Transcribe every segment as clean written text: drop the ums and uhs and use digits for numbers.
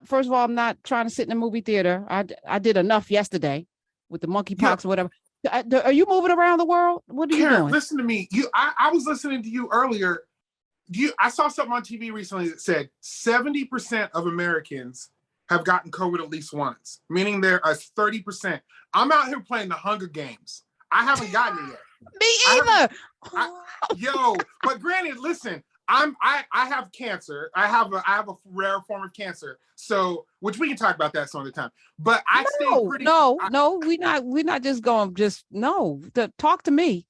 first of all, I'm not trying to sit in a movie theater. I did enough yesterday with the monkeypox or whatever. Are you moving around the world? What are you Karen, doing? listen to me. I was listening to you earlier. I saw something on TV recently that said 70% of Americans have gotten COVID at least once, meaning there are 30%. I'm out here playing the Hunger Games. I haven't gotten it yet. Me either. But granted, listen, I have cancer. I have a rare form of cancer. So, which we can talk about that some other time. But I stay pretty. No, we're not just going. Talk to me.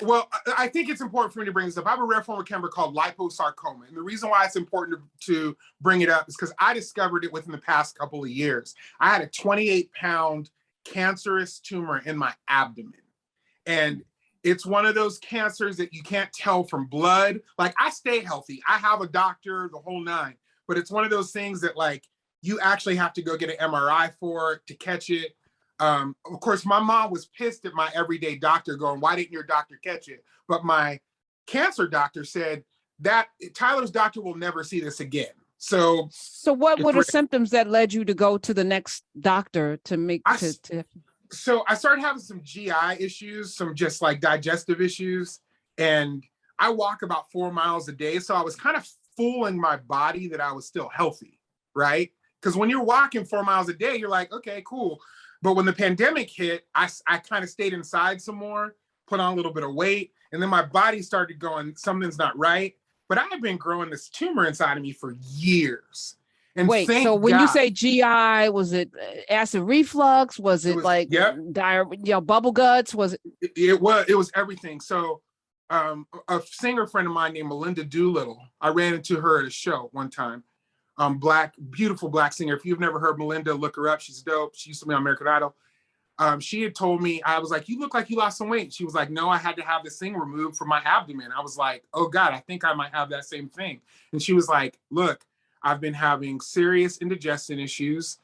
Well, I think it's important for me to bring this up. I have a rare form of cancer called liposarcoma. And the reason why it's important to bring it up is because I discovered it within the past couple of years. I had a 28-pound cancerous tumor in my abdomen. And it's one of those cancers that you can't tell from blood. Like, I stay healthy. I have a doctor, the whole nine. But it's one of those things that, like, you actually have to go get an MRI for to catch it. Of course, my mom was pissed at my everyday doctor going, why didn't your doctor catch it? But my cancer doctor said that Tyler's doctor will never see this again. So what were the symptoms that led you to go to the next doctor to make So I started having some GI issues, some just like digestive issues. And I walk about 4 miles a day. So I was kind of fooling my body that I was still healthy, right? Because when you're walking 4 miles a day, you're like, okay, cool. But when the pandemic hit, I kind of stayed inside some more, put on a little bit of weight, and then my body started going, something's not right. But I have been growing this tumor inside of me for years. And wait, so when you say GI, was it acid reflux? Was it like diarrhea, bubble guts? Was it? It was everything. So a singer friend of mine named Melinda Doolittle, I ran into her at a show one time. Beautiful black singer. If you've never heard Melinda, look her up. She's dope. She used to be on American Idol. She had told me, I was like, you look like you lost some weight. She was like, no, I had to have this thing removed from my abdomen. I was like, oh God, I think I might have that same thing. And she was like, look, I've been having serious indigestion issues.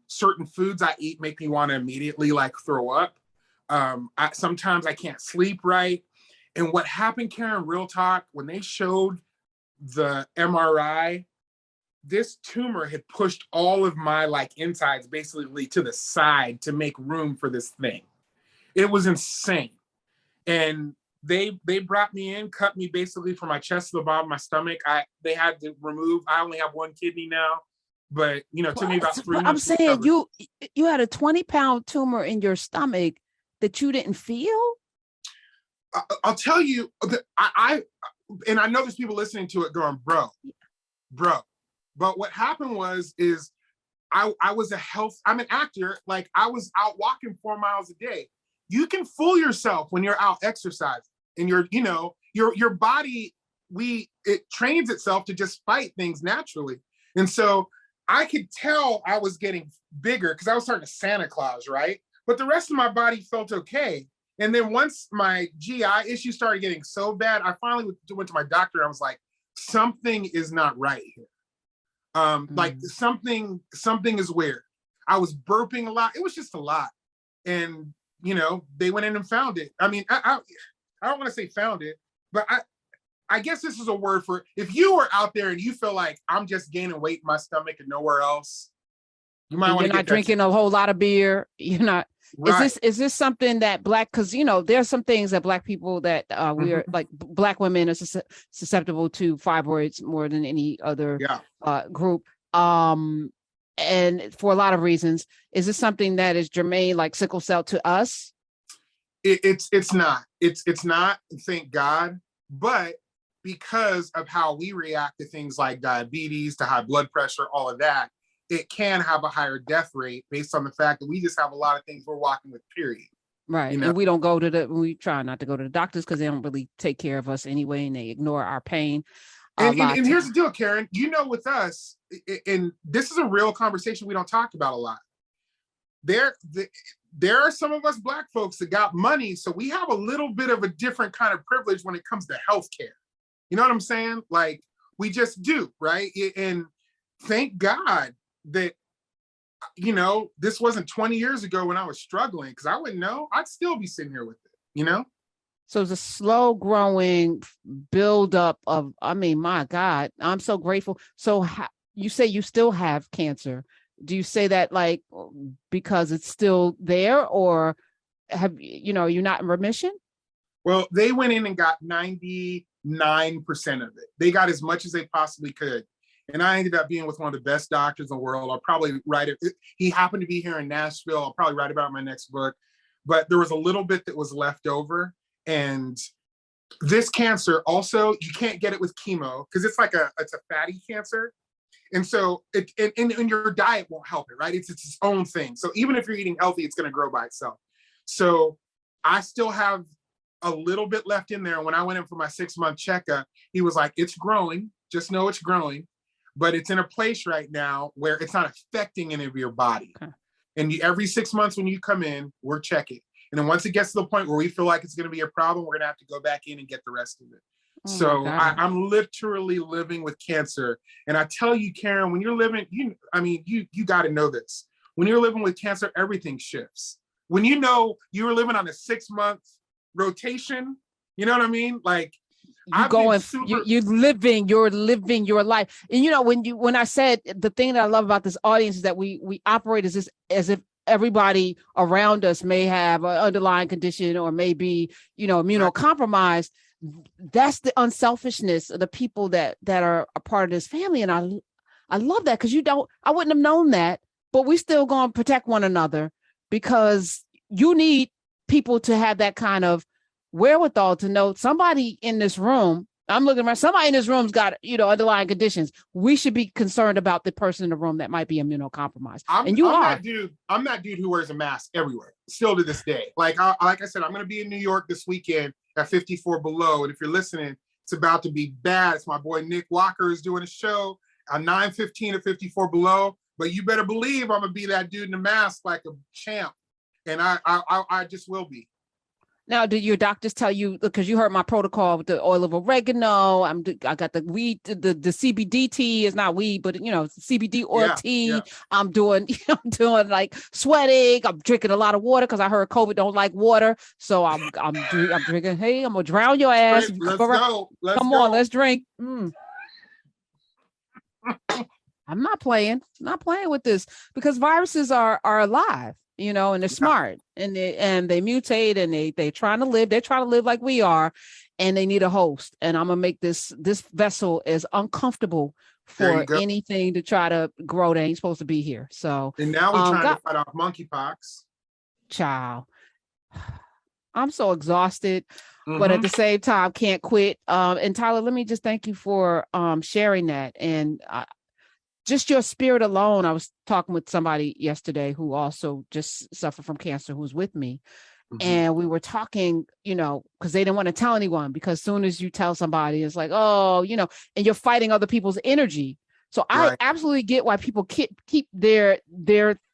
Certain foods I eat make me want to immediately like throw up. Sometimes I can't sleep right. And what happened, Karen, real talk, when they showed the MRI, this tumor had pushed all of my like insides basically to the side to make room for this thing. It was insane. And they brought me in, cut me basically from my chest to the bottom of my stomach. They had to remove, I only have one kidney now, but it took me about 3 months. I'm saying you had a 20-pound tumor in your stomach that you didn't feel? I'll tell you, I know there's people listening to it going, bro. But what happened is I'm an actor. Like, I was out walking 4 miles a day. You can fool yourself when you're out exercising and your body, it trains itself to just fight things naturally. And so I could tell I was getting bigger because I was starting to Santa Claus, right? But the rest of my body felt okay. And then once my GI issue started getting so bad, I finally went to my doctor. I was like, something is not right here. Like something is weird. I was burping a lot. It was just a lot. And, they went in and found it. I mean, I don't want to say found it, but I guess this is a word for, if you are out there and you feel like I'm just gaining weight in my stomach and nowhere else, you might want to get not drinking a whole lot of beer. You're not. Right. Is this something that because there's some things that Black people that we're like Black women are susceptible to fibroids more than any other group. And for a lot of reasons, is this something that is germane, like sickle cell, to us? It's not. It's not. Thank God. But because of how we react to things like diabetes, to high blood pressure, all of that, it can have a higher death rate based on the fact that we just have a lot of things we're walking with, period. Right. And we don't go we try not to go to the doctors because they don't really take care of us anyway, and they ignore our pain. And here's the deal, Karen, with us, and this is a real conversation we don't talk about a lot. There are some of us Black folks that got money, so we have a little bit of a different kind of privilege when it comes to healthcare. You know what I'm saying? Like, we just do, right? And thank God that, this wasn't 20 years ago when I was struggling, because I wouldn't know. I'd still be sitting here with it, So it's a slow growing buildup of, my God, I'm so grateful. So you say you still have cancer. Do you say that like because it's still there, or you're not in remission? Well, they went in and got 99% of it. They got as much as they possibly could. And I ended up being with one of the best doctors in the world. I'll probably write it. He happened to be here in Nashville. I'll probably write about my next book. But there was a little bit that was left over. And this cancer also, you can't get it with chemo because it's a fatty cancer. And so and your diet won't help it, right? It's its own thing. So even if you're eating healthy, it's going to grow by itself. So I still have a little bit left in there. And when I went in for my 6-month checkup, he was like, it's growing. Just know it's growing. But it's in a place right now where it's not affecting any of your body. Okay. And every 6 months when you come in, we're checking. And then once it gets to the point where we feel like it's going to be a problem, we're going to have to go back in and get the rest of it. Oh, so I'm literally living with cancer. And I tell you, Karen, when you're living, you got to know this. When you're living with cancer, everything shifts. When you know you were living on a 6-month rotation, you know what I mean? Like you're living your life. And when I said the thing that I love about this audience is that we operate as if everybody around us may have an underlying condition or may be, immunocompromised. That's the unselfishness of the people that are a part of this family. And I love that because I wouldn't have known that, but we still going to protect one another because you need people to have that kind of wherewithal to know somebody in this room. I'm looking around, somebody in this room's got, underlying conditions. We should be concerned about the person in the room that might be immunocompromised. I'm that dude who wears a mask everywhere, still to this day. Like I said, I'm going to be in New York this weekend at 54 Below. And if you're listening, it's about to be bad. It's my boy Nick Walker is doing a show at 9:15 at 54 Below. But you better believe I'm going to be that dude in the mask like a champ. And I just will be. Now, do your doctors tell you, because you heard my protocol with the oil of oregano, I got the weed, the CBD tea is not weed, but CBD oil tea. Yeah. I'm doing like sweating. I'm drinking a lot of water because I heard COVID don't like water. So I'm drinking. Hey, I'm gonna drown your ass. Let's go. Come on, let's drink. I'm not playing with this because viruses are alive. And they're smart and they mutate and they're trying to live like we are, and they need a host. And I'm gonna make this vessel as uncomfortable for anything to try to grow that ain't supposed to be here. So and now we're trying to fight off monkeypox. Child, I'm so exhausted, but at the same time can't quit. And Tyler, let me just thank you for sharing that and just your spirit alone. I was talking with somebody yesterday who also just suffered from cancer who was with me. And we were talking, because they didn't want to tell anyone, because as soon as you tell somebody, it's like, oh, and you're fighting other people's energy. So I absolutely get why people keep their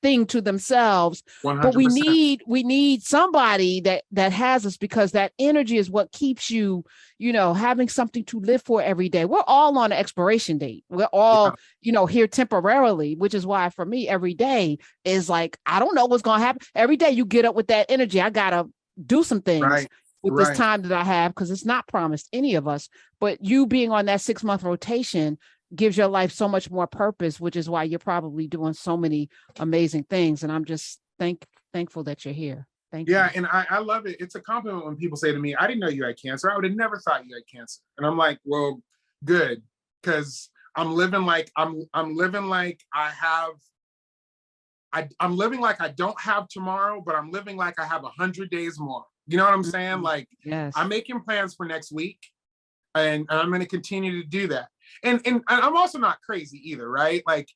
thing to themselves. 100%. But we need somebody that has us, because that energy is what keeps you, having something to live for every day. We're all on an expiration date. We're all, here temporarily, which is why for me, every day is like, I don't know what's going to happen. Every day you get up with that energy. I got to do some things with this time that I have, because it's not promised any of us. But you being on that 6-month rotation gives your life so much more purpose, which is why you're probably doing so many amazing things. And I'm just thankful that you're here. Thank you. Yeah, and I love it. It's a compliment when people say to me, I didn't know you had cancer. I would have never thought you had cancer. And I'm like, well, good, because I'm living like I don't have tomorrow, but I'm living like I have 100 days more. You know what I'm saying? Like, yes. I'm making plans for next week, and I'm going to continue to do that. And I'm also not crazy either, right? Like,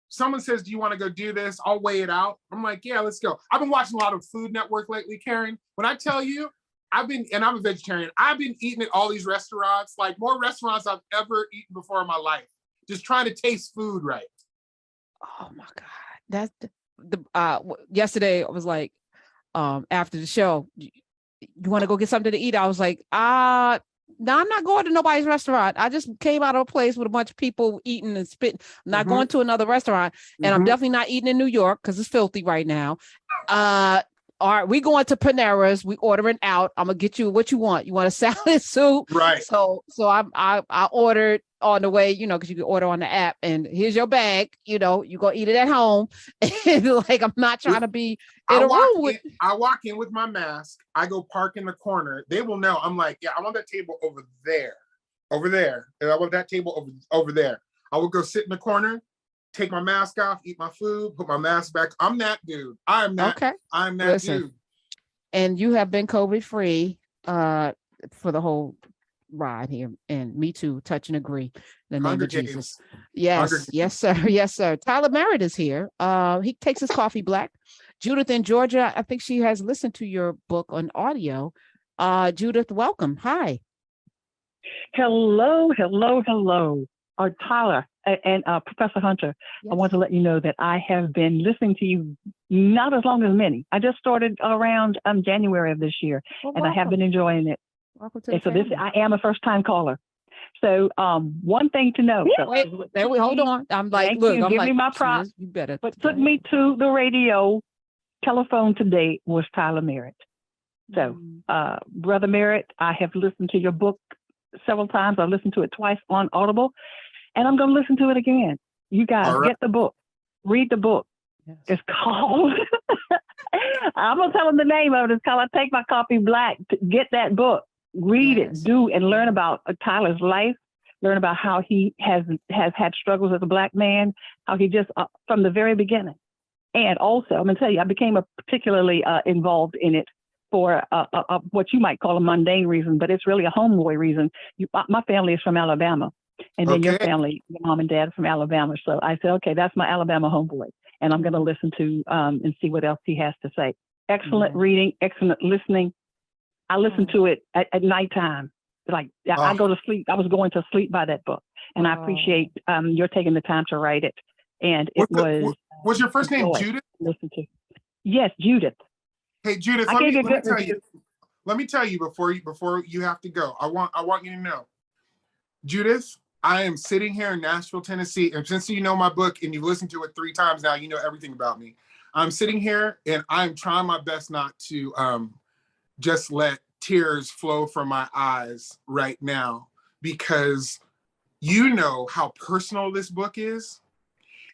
someone says, do you want to go do this? I'll weigh it out. I'm like, yeah, let's go. I've been watching a lot of Food Network lately, Karen. When I tell you, I'm a vegetarian. I've been eating at all these restaurants, like more restaurants I've ever eaten before in my life, just trying to taste food right. Oh my God. That's yesterday I was like, after the show, you want to go get something to eat? I was like, no, I'm not going to nobody's restaurant. I just came out of a place with a bunch of people eating and spitting. I'm not going to another restaurant, and I'm definitely not eating in New York because it's filthy right now. all right, we going to Panera's, we ordering out. I'm gonna get you what you want. You want a salad soup? Right. So I ordered on the way, because you can order on the app, and here's your bag. You gonna eat it at home. And like, I'm not trying to be in a room with. I walk in with my mask. I go park in the corner. They will know. I'm like, yeah, I want that table over there, and I want that table over there. I will go sit in the corner, take my mask off, eat my food, put my mask back. I'm that dude. I'm that. Okay. I'm that dude. And you have been COVID free for the whole ride here, and me too. Touch and agree. In the name of Jesus. Yes, yes, sir. Yes, sir. Tyler Merritt is here. He takes his coffee black. Judith in Georgia, I think she has listened to your book on audio. Judith, welcome. Hi. Hello. Tyler and Professor Hunter, yes. I want to let you know that I have been listening to you not as long as many. I just started around January of this year, and I have been enjoying it. And so I am a first-time caller. So one thing to know. Hold on. I'm like, look, give me my props. You better. What took me to the radio telephone today was Tyler Merritt. So, Brother Merritt, I have listened to your book several times. I've listened to it twice on Audible, and I'm going to listen to it again. You guys get the book, read the book. Yes. It's called, I'm going to tell them the name of it. It's called I Take My Coffee Black. Get that book, read it, and learn about Tyler's life, learn about how he has had struggles as a Black man, how he just, from the very beginning. And also, I'm going to tell you, I became particularly involved in it for what you might call a mundane reason, but it's really a homeboy reason. My family is from Alabama, and then your family, your mom and dad are from Alabama. So I said, okay, that's my Alabama homeboy, and I'm going to listen to and see what else he has to say. Excellent reading, excellent listening. I listen to it at nighttime. Like I go to sleep. I was going to sleep by that book, and I appreciate you're taking the time to write it. And it was your first name Judith? Listen to. Yes, Judith. Hey Judith, let me tell you before you have to go. I want you to know, Judith, I am sitting here in Nashville, Tennessee, and since you know my book and you've listened to it 3 times now, you know everything about me. I'm sitting here and I'm trying my best not to just let tears flow from my eyes right now, because you know how personal this book is.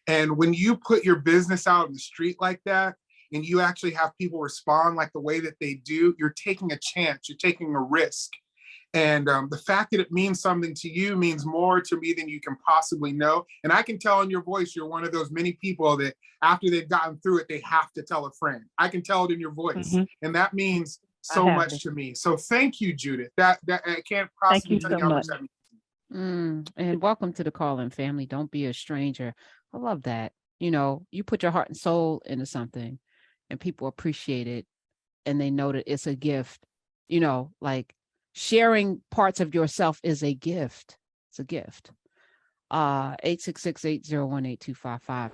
And when you put your business out in the street like that, and you actually have people respond like the way that they do, you're taking a chance, you're taking a risk. And the fact that it means something to you means more to me than you can possibly know. And I can tell in your voice, you're one of those many people that after they've gotten through it, they have to tell a friend. I can tell it in your voice. And that means so much to me. So thank you, Judith. That I can't possibly tell you how much that means. And welcome to the Call-In family. Don't be a stranger. I love that. You put your heart and soul into something, and people appreciate it, and they know that it's a gift. Like sharing parts of yourself is a gift. It's a gift. 866-801-8255.